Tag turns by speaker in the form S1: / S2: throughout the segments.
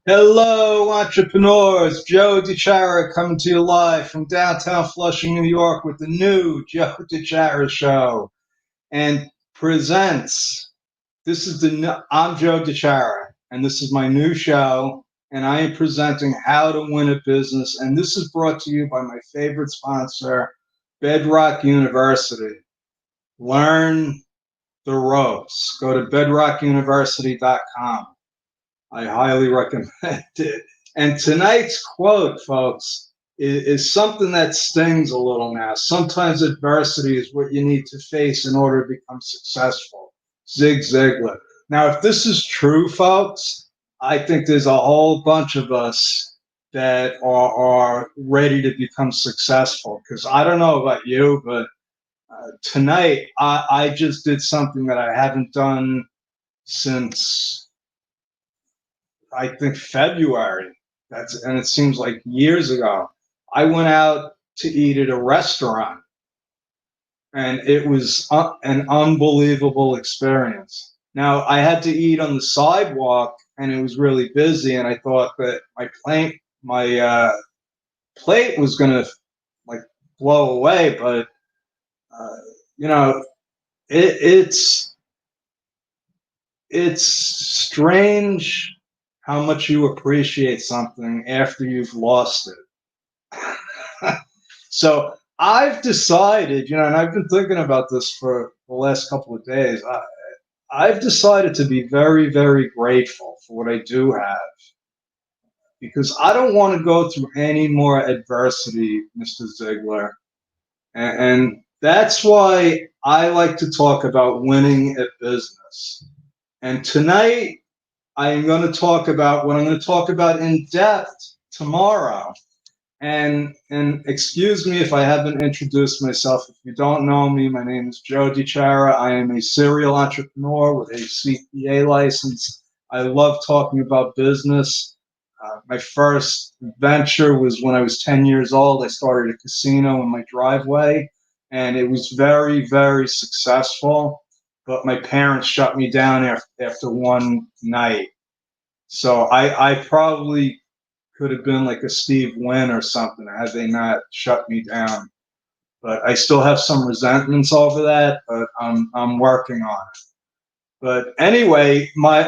S1: Hello, entrepreneurs. Joe DiChara coming to you live from downtown Flushing, New York with the new Joe DiChara Show and presents. I'm Joe DiChara, and this is my new show, and I am presenting How to Win a Business, and this is brought to you by my favorite sponsor, Bedrock University. Learn the ropes. Go to bedrockuniversity.com. I highly recommend it. And tonight's quote, folks, is something that stings a little now. Sometimes adversity is what you need to face in order to become successful. Zig Ziglar. Now, if this is true, folks, I think there's a whole bunch of us that are ready to become successful. Because I don't know about you, but tonight I just did something that I haven't done since I think February. And it seems like years ago. I went out to eat at a restaurant, and it was an unbelievable experience. Now I had to eat on the sidewalk, and it was really busy, and I thought that my plate was gonna like blow away, but uh, you know, it's it's strange how much you appreciate something after you've lost it. So I've decided, and I've been thinking about this for the last couple of days. I've decided to be very, very grateful for what I do have because I don't want to go through any more adversity, Mr. Ziegler. And that's why I like to talk about winning at business. And tonight, I am going to talk about what I'm going to talk about in depth tomorrow. And excuse me if I haven't introduced myself. If you don't know me, my name is Joe DiChara. I am a serial entrepreneur with a CPA license. I love talking about business. My first venture was when I was 10 years old. I started a casino in my driveway, and it was very, very successful. But my parents shut me down after one night. So I probably could have been like a Steve Wynn or something had they not shut me down. But I still have some resentments over that, but I'm working on it. But anyway, my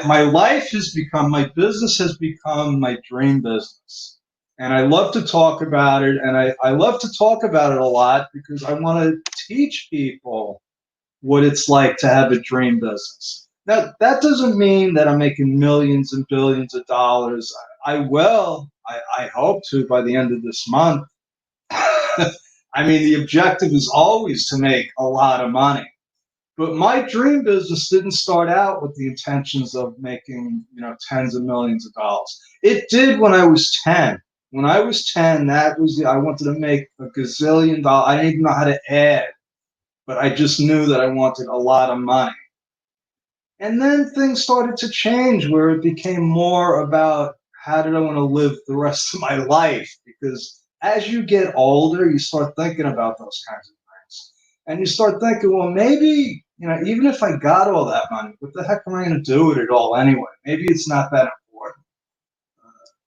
S1: business has become my dream business. And I love to talk about it. And I love to talk about it a lot because I want to teach people what it's like to have a dream business. Now, that doesn't mean that I'm making millions and billions of dollars. I will, I hope to by the end of this month. I mean, the objective is always to make a lot of money. But my dream business didn't start out with the intentions of making, tens of millions of dollars. It did when I was 10. When I was 10, I wanted to make a gazillion dollars. I didn't even know how to add, but I just knew that I wanted a lot of money. And then things started to change where it became more about how did I want to live the rest of my life? Because as you get older, you start thinking about those kinds of things. And you start thinking, well, maybe, even if I got all that money, what the heck am I going to do with it all anyway? Maybe it's not that important.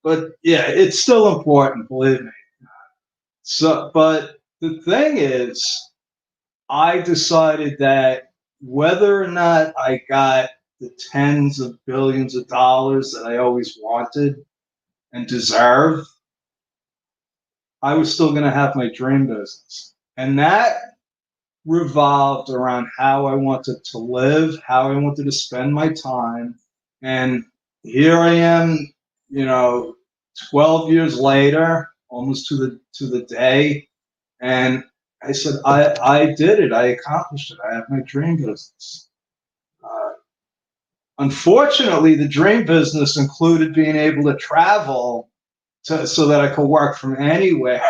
S1: But yeah, it's still important, believe me. But the thing is, I decided that whether or not I got the tens of billions of dollars that I always wanted and deserved, I was still going to have my dream business. And that revolved around how I wanted to live, how I wanted to spend my time. And here I am, 12 years later, almost to the day, and I said, I did it. I accomplished it. I have my dream business. Uh, Unfortunately, the dream business included being able to travel so that I could work from anywhere.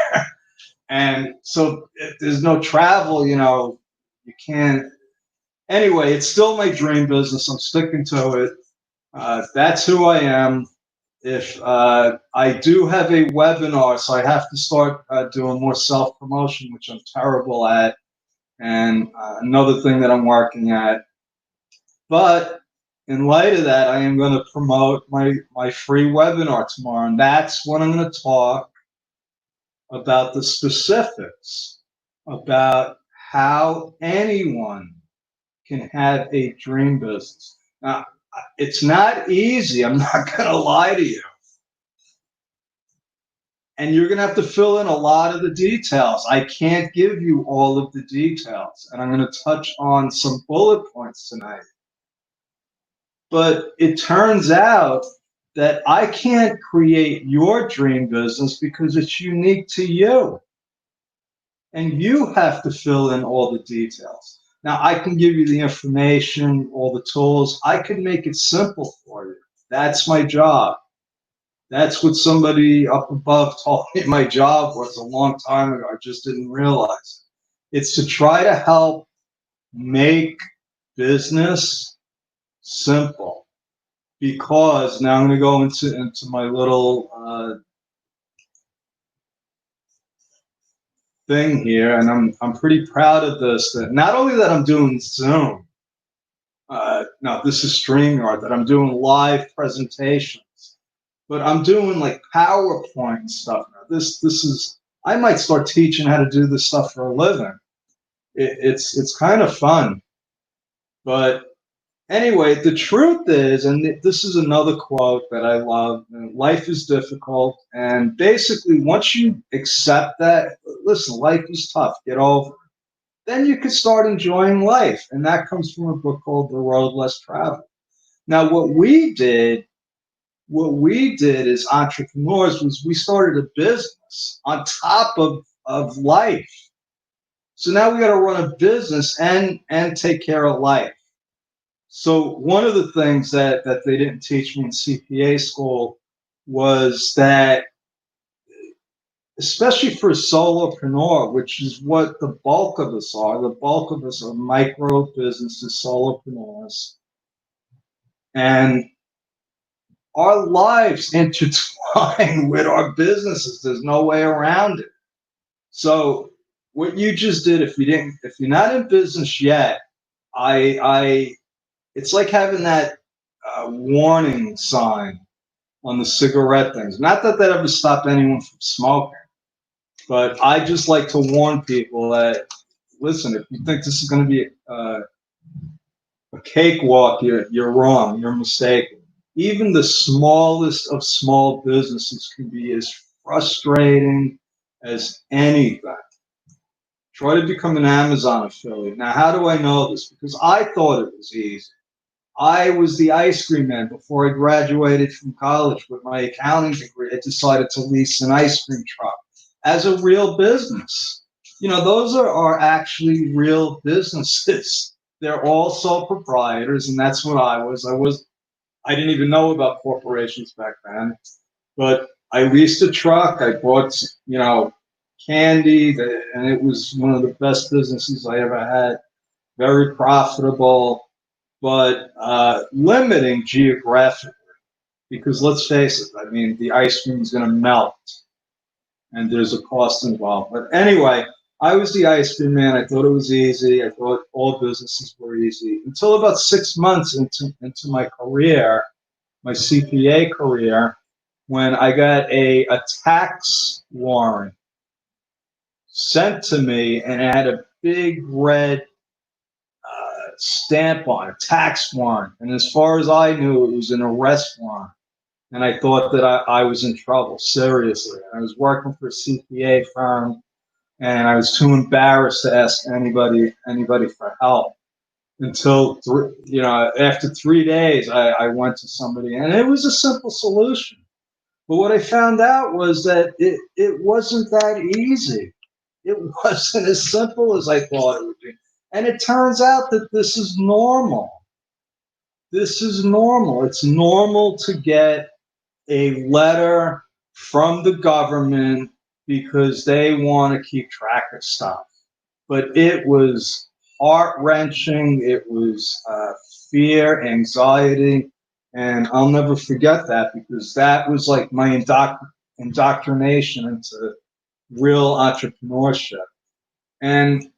S1: And so if there's no travel, you can't. Anyway, it's still my dream business. I'm sticking to it. That's who I am. If I do have a webinar, so I have to start doing more self-promotion, which I'm terrible at, and another thing that I'm working at. But in light of that, I am going to promote my free webinar tomorrow. And that's when I'm going to talk about the specifics about how anyone can have a dream business. Now, it's not easy. I'm not going to lie to you. And you're going to have to fill in a lot of the details. I can't give you all of the details. And I'm going to touch on some bullet points tonight. But it turns out that I can't create your dream business because it's unique to you. And you have to fill in all the details. Now, I can give you the information, all the tools. I can make it simple for you. That's my job. That's what somebody up above told me my job was a long time ago. I just didn't realize it. It's to try to help make business simple. Because now I'm going to go into my little thing here, and I'm pretty proud of this. That not only that I'm doing Zoom, no, this is StreamYard, that I'm doing live presentations, but I'm doing like PowerPoint stuff now. This is, I might start teaching how to do this stuff for a living. It's kind of fun, but anyway, the truth is, and this is another quote that I love, life is difficult. And basically, once you accept that, listen, life is tough, get over it. Then you can start enjoying life. And that comes from a book called The Road Less Traveled. Now, what we did as entrepreneurs was we started a business on top of life. So now we got to run a business and take care of life. So one of the things that they didn't teach me in CPA school was that, especially for a solopreneur, which is what the bulk of us are micro businesses, solopreneurs, and our lives intertwine with our businesses. There's no way around it. So what you just did, if you're not in business yet, it's like having that warning sign on the cigarette things. Not that ever stopped anyone from smoking, but I just like to warn people that, listen, if you think this is going to be a cakewalk, you're wrong. You're mistaken. Even the smallest of small businesses can be as frustrating as anything. Try to become an Amazon affiliate. Now, how do I know this? Because I thought it was easy. I was the ice cream man before I graduated from college with my accounting degree. I decided to lease an ice cream truck as a real business. You know, those are actually real businesses. They're all sole proprietors, and that's what I was. I didn't even know about corporations back then, but I leased a truck. I bought, candy, and it was one of the best businesses I ever had. Very profitable, but limiting geographically, because let's face it, I mean, the ice cream is going to melt and there's a cost involved. But anyway, I was the ice cream man. I thought it was easy. I thought all businesses were easy until about 6 months into my career, my CPA career, when I got a tax warrant sent to me, and it had a big red stamp on it, tax warrant. And as far as I knew, it was an arrest warrant. And I thought that I was in trouble, seriously. I was working for a CPA firm, and I was too embarrassed to ask anybody for help. Until, after 3 days, I went to somebody, and it was a simple solution. But what I found out was that it wasn't that easy. It wasn't as simple as I thought it would be. And it turns out that this is normal. This is normal. It's normal to get a letter from the government because they want to keep track of stuff. But it was heart-wrenching. It was fear, anxiety, and I'll never forget that, because that was like my indoctrination into real entrepreneurship. And,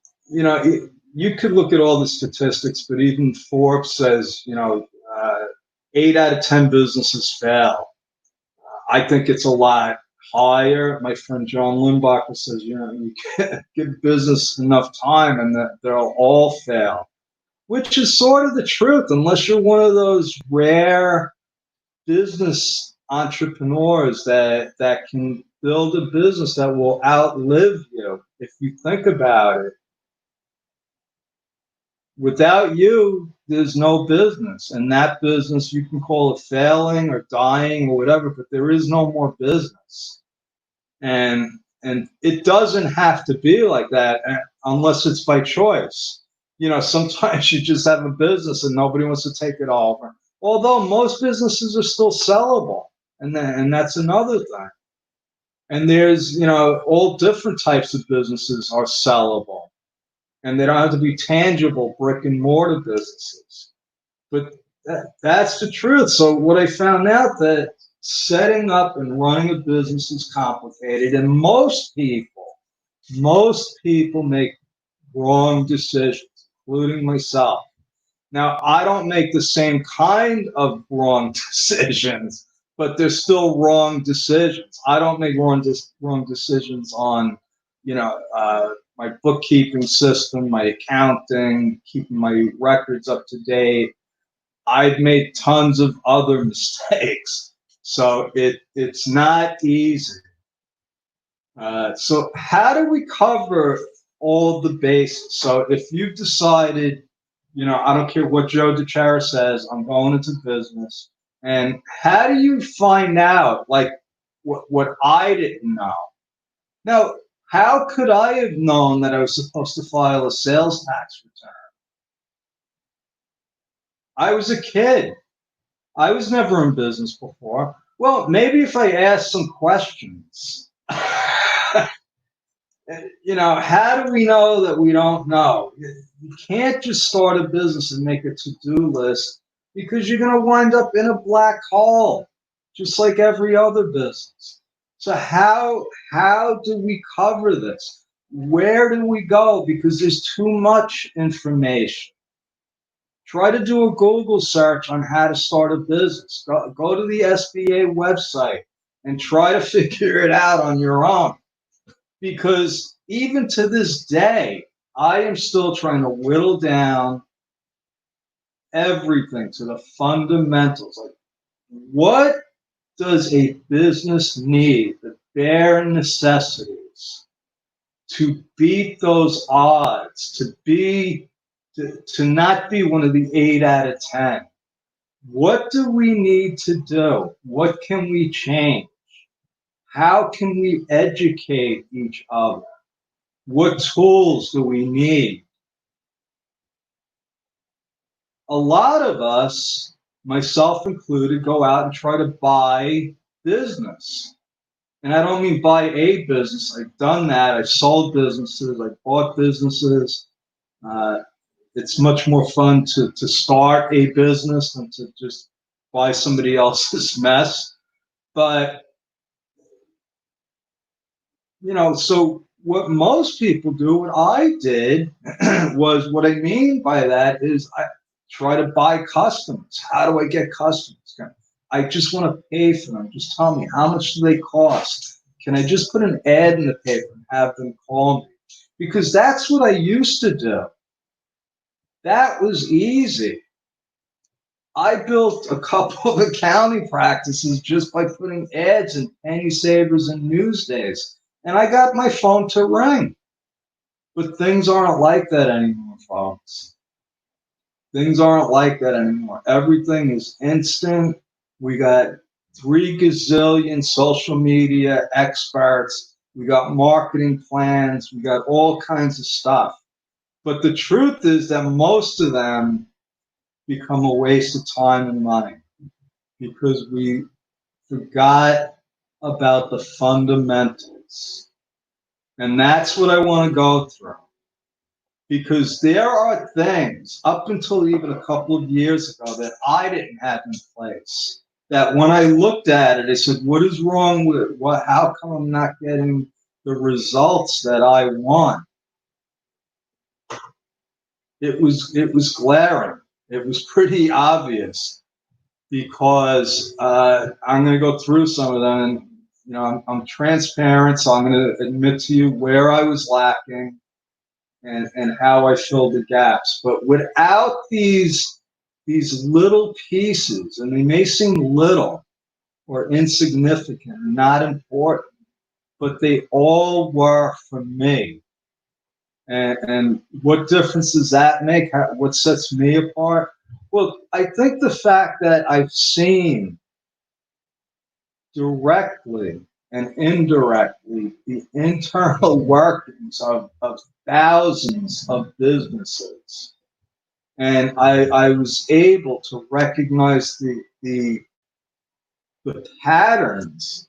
S1: you could look at all the statistics, but even Forbes says, uh, 8 out of 10 businesses fail. I think it's a lot higher. My friend John Limbacher says, you can't give business enough time and that they'll all fail, which is sort of the truth, unless you're one of those rare business entrepreneurs that can build a business that will outlive you. If you think about it, without you, there's no business. And that business, you can call it failing or dying or whatever, but there is no more business. And it doesn't have to be like that unless it's by choice. Sometimes you just have a business and nobody wants to take it over. Although most businesses are still sellable, and that's another thing. And there's, all different types of businesses are sellable, and they don't have to be tangible brick and mortar businesses. But that's the truth. So what I found out that setting up and running a business is complicated, and most people make wrong decisions, including myself. Now, I don't make the same kind of wrong decisions, but they're still wrong decisions. I don't make wrong decisions on, my bookkeeping system, my accounting, keeping my records up to date. I've made tons of other mistakes, so it's not easy. So how do we cover all the bases? So if you've decided, I don't care what Joe DiChara says, I'm going into business. And how do you find out, like, what I didn't know? Now, how could I have known that I was supposed to file a sales tax return? I was a kid. I was never in business before. Well, maybe if I asked some questions. How do we know that we don't know? You can't just start a business and make a to-do list, because you're going to wind up in a black hole, just like every other business. So how do we cover this? Where do we go? Because there's too much information. Try to do a Google search on how to start a business. Go to the SBA website and try to figure it out on your own. Because even to this day, I am still trying to whittle down everything to the fundamentals. Like, what does a business need? The bare necessities to beat those odds, to not be one of the 8 out of 10. What do we need to do? What can we change? How can we educate each other? What tools do we need? A lot of us, myself included, go out and try to buy business. And I don't mean buy a business. I've done that. I've sold businesses. I've bought businesses. It's much more fun to start a business than to just buy somebody else's mess. But, so what most people do, what I did, was, what I mean by that is I try to buy customers. How do I get customers? I just want to pay for them. Just tell me, how much do they cost? Can I just put an ad in the paper and have them call me? Because that's what I used to do. That was easy. I built a couple of accounting practices just by putting ads in Penny Savers and Newsdays. And I got my phone to ring. But things aren't like that anymore, folks. Things aren't like that anymore. Everything is instant. We got 3 gazillion social media experts. We got marketing plans. We got all kinds of stuff. But the truth is that most of them become a waste of time and money because we forgot about the fundamentals. And that's what I want to go through. Because there are things up until even a couple of years ago that I didn't have in place. That when I looked at it, I said, what is wrong with it? How come I'm not getting the results that I want? It was glaring. It was pretty obvious. because I'm going to go through some of them. And, I'm transparent, so I'm going to admit to you where I was lacking and how I filled the gaps. But without these little pieces, and they may seem little or insignificant, not important, but they all were for me. And what difference does that make? What sets me apart? Well, I think the fact that I've seen directly and indirectly the internal workings of thousands of businesses. And I was able to recognize the patterns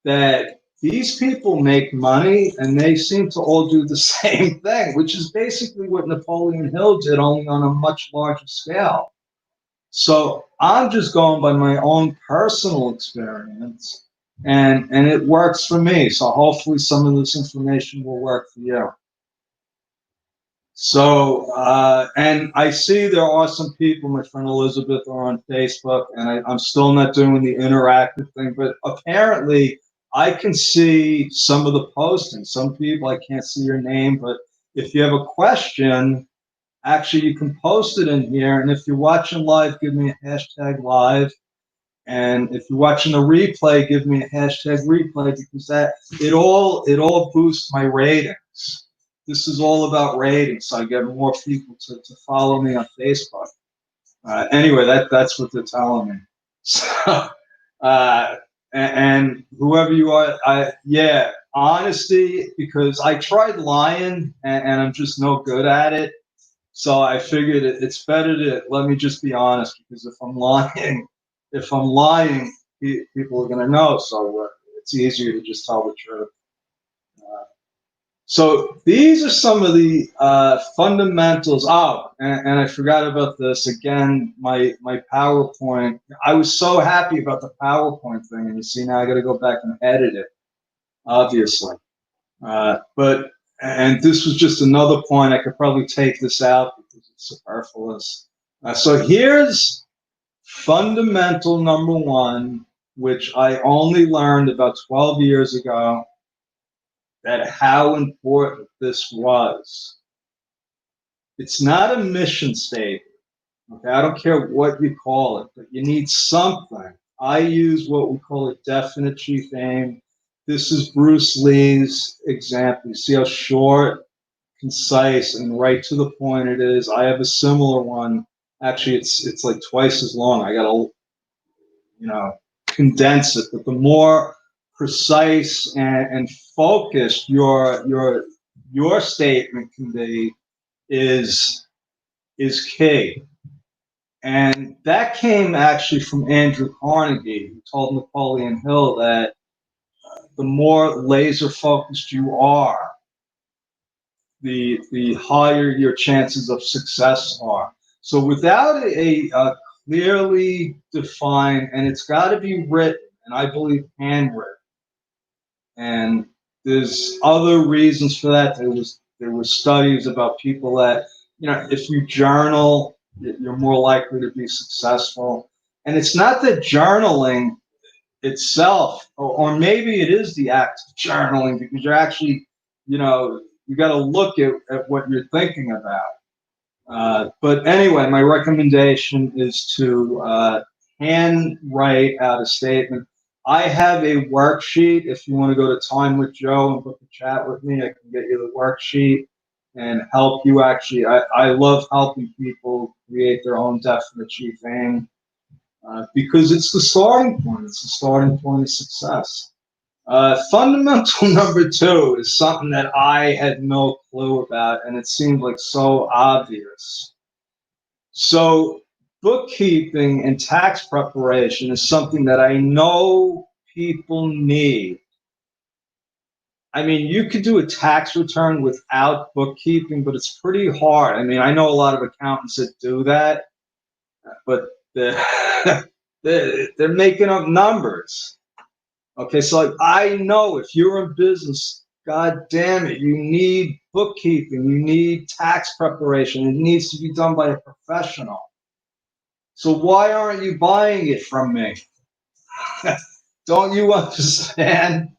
S1: that these people make money and they seem to all do the same thing, which is basically what Napoleon Hill did, only on a much larger scale. So I'm just going by my own personal experience, and it works for me. So hopefully some of this information will work for you. So, and I see there are some people, my friend Elizabeth, are on Facebook, and I'm still not doing the interactive thing, but apparently I can see some of the postings. Some people, I can't see your name, but if you have a question, actually you can post it in here. And if you're watching live, give me a hashtag live. And if you're watching the replay, give me a hashtag replay, because it all boosts my ratings. This is all about ratings, so I get more people to follow me on Facebook. Anyway, that's what they're telling me. So, uh, and whoever you are, yeah, honesty, because I tried lying and I'm just no good at it. So I figured it's better to let me just be honest, because if I'm lying, people are going to know. So it's easier to just tell the truth. So these are some of the fundamentals. Oh, and I forgot about this again. My PowerPoint. I was so happy about the PowerPoint thing, and you see now I got to go back and edit it, obviously. But and this was just another point. I could probably take this out because it's superfluous. So here's fundamental number one, which I only learned about 12 years ago, that how important this was. It's not a mission statement. Okay, I don't care what you call it, but you need something. I use what we call a definite chief aim. This is Bruce Lee's example. You see how short, concise, and right to the point it is. I have a similar one. Actually, it's like twice as long. I gotta, condense it. But the more precise and focused your statement can be, is key. And that came actually from Andrew Carnegie, who told Napoleon Hill that the more laser focused you are, the higher your chances of success are. So without a clearly defined, and it's got to be written, and I believe handwritten. And there's other reasons for that. There were studies about people that, if you journal, you're more likely to be successful. And it's not that journaling itself, or maybe it is the act of journaling, because you're actually, you got to look at what you're thinking about. But anyway, my recommendation is to handwrite out a statement. I have a worksheet. If you want to go to Time with Joe and book a chat with me, I can get you the worksheet and help you. Actually, I love helping people create their own definite chief aim, because it's the starting point. It's the starting point of success. Fundamental number two is something that I had no clue about, and it seemed like so obvious. So, bookkeeping and tax preparation is something that I know people need. I mean, you could do a tax return without bookkeeping, but it's pretty hard. I mean, I know a lot of accountants that do that, but they're, they're making up numbers. Okay, so like, I know if you're in business, God damn it, you need bookkeeping, you need tax preparation. It needs to be done by a professional. So why aren't you buying it from me? Don't you understand?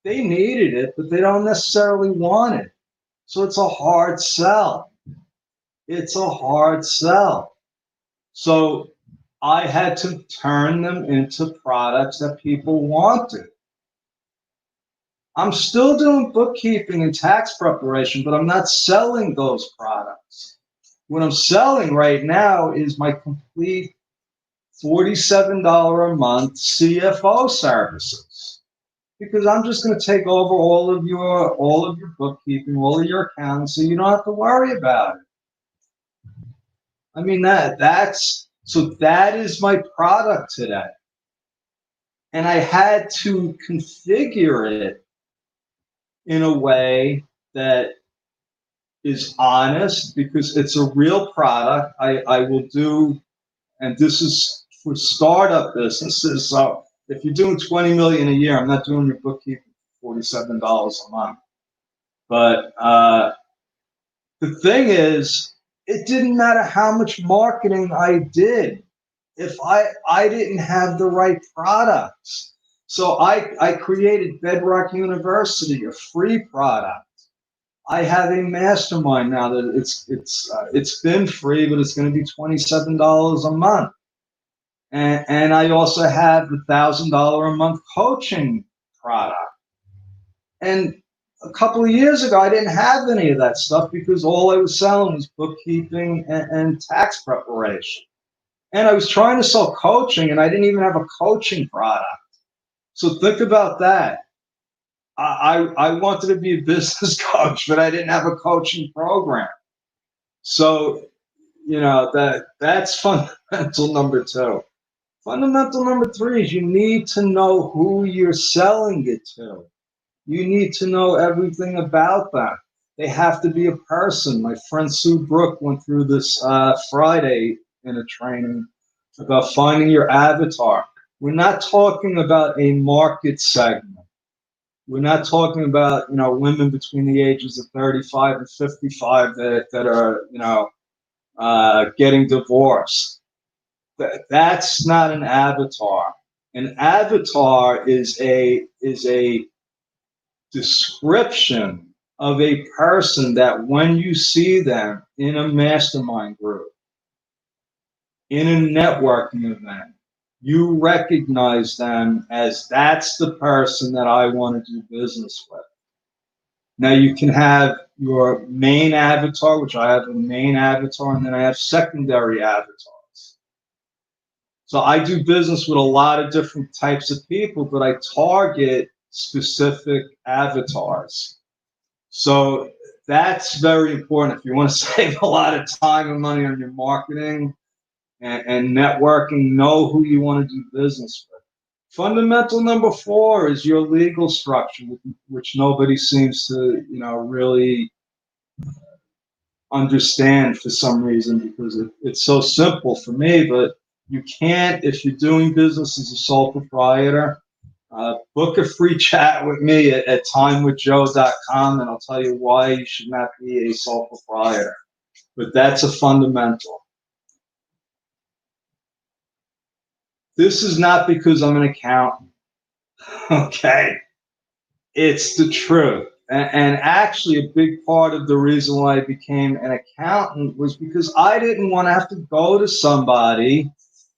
S1: They needed it, but they don't necessarily want it. So it's a hard sell. It's a hard sell. So I had to turn them into products that people wanted. I'm still doing bookkeeping and tax preparation, but I'm not selling those products. What I'm selling right now is my complete $47 a month CFO services. Because I'm just going to take over all of your bookkeeping, all of your accounting, so you don't have to worry about it. I mean that is my product today. And I had to configure it in a way that is honest because it's a real product. I will do, and this is for startup businesses. So if you're doing 20 million a year, I'm not doing your bookkeeping for $47 a month. But the thing is, it didn't matter how much marketing I did if I didn't have the right products. So I created Bedrock University, a free product. I have a mastermind now that it's been free, but it's going to be $27 a month. And I also have the $1,000 a month coaching product. And a couple of years ago, I didn't have any of that stuff because all I was selling was bookkeeping and tax preparation. And I was trying to sell coaching, and I didn't even have a coaching product. So think about that. I wanted to be a business coach, but I didn't have a coaching program. So, that's fundamental number two. Fundamental number three is you need to know who you're selling it to. You need to know everything about them. They have to be a person. My friend Sue Brook went through this Friday in a training about finding your avatar. We're not talking about a market segment. We're not talking about women between the ages of 35 and 55 that are getting divorced. That's not an avatar. An avatar is a description of a person that when you see them in a mastermind group, in a networking event, you recognize them as that's the person that I want to do business with. Now you can have your main avatar, which I have a main avatar, and then I have secondary avatars. So I do business with a lot of different types of people, but I target specific avatars. So that's very important if you want to save a lot of time and money on your marketing and networking. Know who you want to do business with. Fundamental number four is your legal structure, which nobody seems to, really understand for some reason because it's so simple for me. But you can't, if you're doing business as a sole proprietor, book a free chat with me at timewithjoe.com, and I'll tell you why you should not be a sole proprietor. But that's a fundamental. This is not because I'm an accountant. Okay. It's the truth. And actually, a big part of the reason why I became an accountant was because I didn't want to have to go to somebody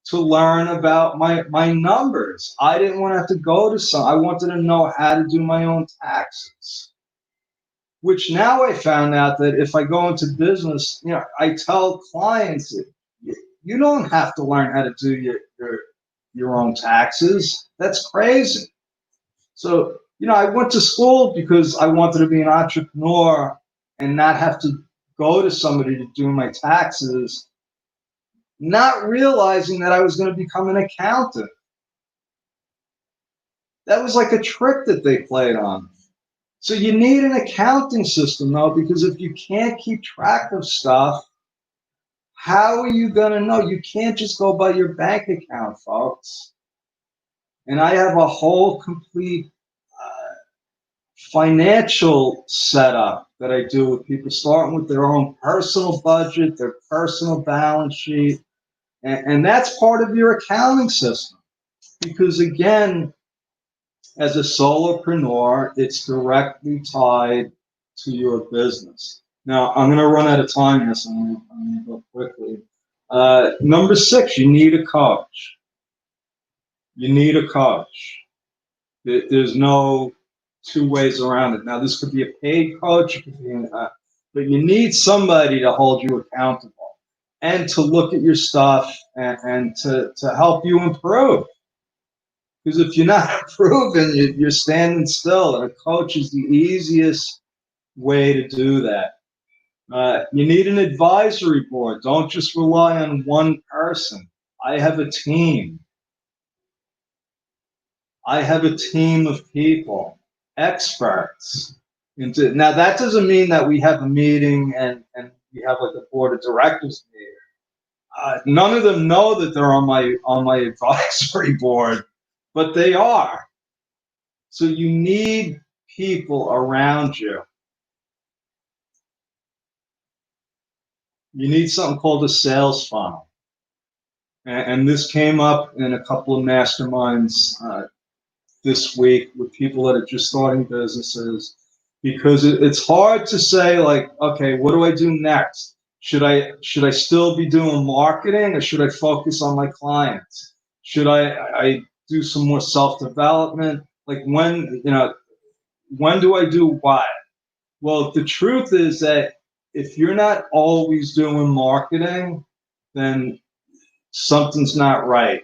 S1: to learn about my numbers. I didn't want to have to go to I wanted to know how to do my own taxes. Which now I found out that if I go into business, I tell clients, you don't have to learn how to do your own taxes. That's crazy. So, I went to school because I wanted to be an entrepreneur and not have to go to somebody to do my taxes, not realizing that I was going to become an accountant. That was like a trick that they played on me. So you need an accounting system, though, because if you can't keep track of stuff, how are you going to know? You can't just go by your bank account, folks. And I have a whole complete financial setup that I do with people, starting with their own personal budget, their personal balance sheet. And that's part of your accounting system. Because again, as a solopreneur, it's directly tied to your business. Now, I'm going to run out of time here, so I'm going to go quickly. Number 6, you need a coach. You need a coach. There's no two ways around it. Now, this could be a paid coach, but you need somebody to hold you accountable and to look at your stuff and to help you improve. Because if you're not improving, you're standing still, and a coach is the easiest way to do that. You need an advisory board. Don't just rely on one person. I have a team. I have a team of people, experts. Now, that doesn't mean that we have a meeting and we have like a board of directors meeting. None of them know that they're on my advisory board, but they are. So you need people around you. You need something called a sales funnel. And this came up in a couple of masterminds this week with people that are just starting businesses, because it's hard to say, like, okay, what do I do next? Should I still be doing marketing, or should I focus on my clients? Should I do some more self-development? Like, when do I do what? Well, the truth is that if you're not always doing marketing, then something's not right.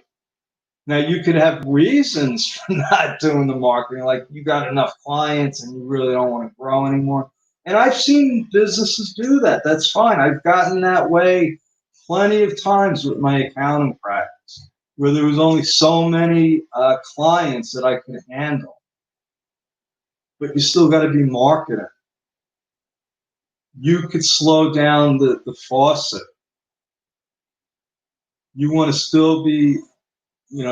S1: Now, you could have reasons for not doing the marketing, like you got enough clients and you really don't want to grow anymore. And I've seen businesses do that. That's fine. I've gotten that way plenty of times with my accounting practice, where there was only so many clients that I could handle. But you still got to be marketing. You could slow down the faucet. You want to still be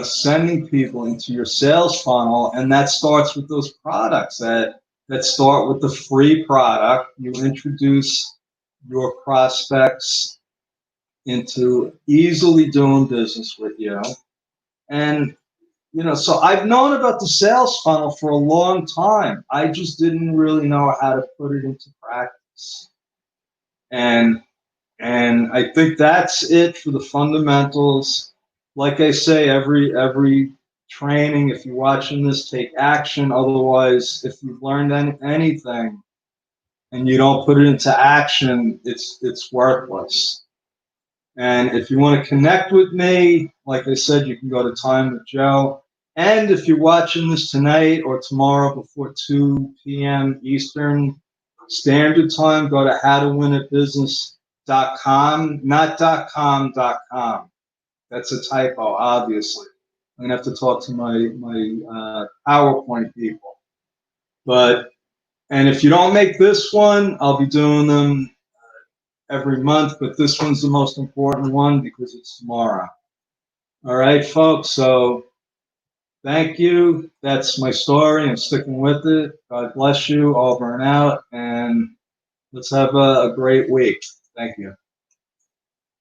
S1: sending people into your sales funnel, and that starts with those products that start with the free product. You introduce your prospects into easily doing business with you. And so I've known about the sales funnel for a long time. I just didn't really know how to put it into practice. And I think that's it for the fundamentals. Like I say, every training, if you're watching this, take action. Otherwise, if you've learned anything and you don't put it into action, it's worthless. And if you want to connect with me, like I said, you can go to Time with Joe. And if you're watching this tonight or tomorrow before 2 p.m. Eastern Standard Time, go to howtowinatbusiness.com, not .com. That's a typo, obviously. I'm gonna have to talk to my PowerPoint people. And if you don't make this one, I'll be doing them every month, but this one's the most important one because it's tomorrow. All right, folks. So thank you. That's my story. I'm sticking with it. God bless you. Over and out. And let's have a great week. Thank you.